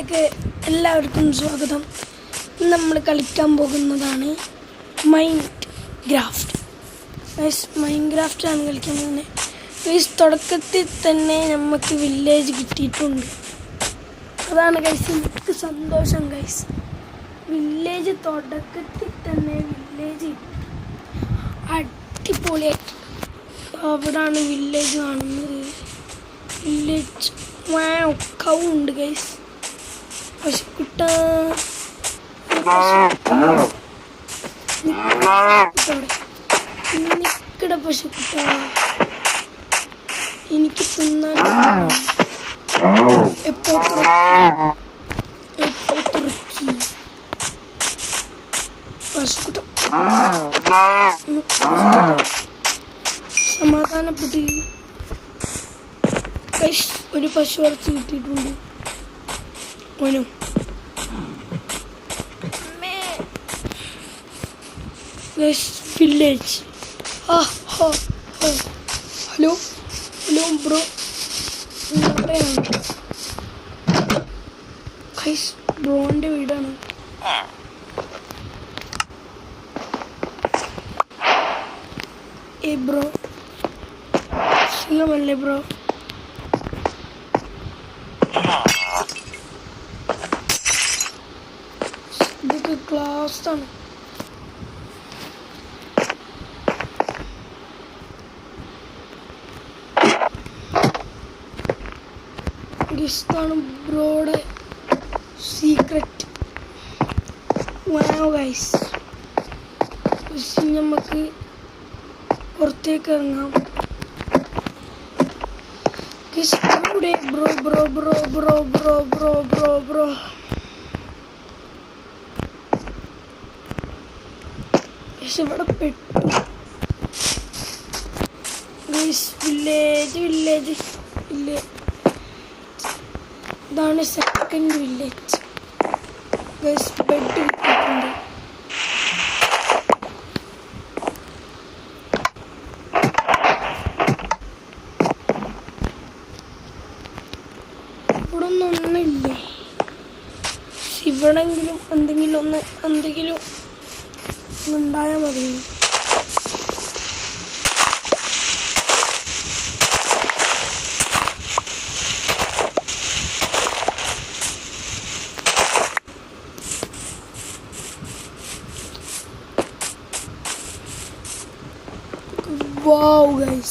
എല്ലാവർക്കും സ്വാഗതം. നമ്മൾ കളിക്കാൻ പോകുന്നതാണ് മൈൻക്രാഫ്റ്റാണ് കളിക്കാൻ പോകുന്നത്. തുടക്കത്തിൽ തന്നെ നമുക്ക് വില്ലേജ് കിട്ടിയിട്ടുണ്ട്. അതാണ് ഗൈസ് എനിക്ക് സന്തോഷം. ഗൈസ് വില്ലേജ് തുടക്കത്തിൽ തന്നെ വില്ലേജ് അടിപൊളിയായിട്ട് അവിടാണ് വില്ലേജ് കാണുന്നത്. വില്ലേജ് കൗ ഉണ്ട് ഗൈസ്. പശുക്കുട്ട നിക്കട പശുക്കുട്ട എനിക്ക് തിന്നാൻ എപ്പോ തുറക്കി പശുക്കുട്ട സമാധാനപ്പെട്ട് ഒരു പശു ഇറച്ചി കിട്ടിയിട്ടുണ്ട്. ഓനോ വില്ലേജ്. ഹലോ ബ്രോ, ബ്രോന്റെ വീടാണ്. ബ്രോ സുഖമല്ലേ ബ്രോ? ഇതൊക്കെ ക്ലാസ് ആണ്. ഇതാണ് ബ്രോയുടെ സീക്രട്ട്. ഗൈസ് നമുക്ക് പുറത്തേക്ക് ഇറങ്ങാം. ബ്രോ ഇവിടെ പെട്ടു. വില്ലേജ് ഇതാണ് സെക്കൻഡ് വില്ലേജ്. ബെഡ് കിട്ടിയിട്ടുണ്ട്. ഇവിടെ ഒന്നില്ലേ? ഇവിടെങ്കിലും എന്തെങ്കിലും ഉണ്ടായാൽ മതി. Wow guys,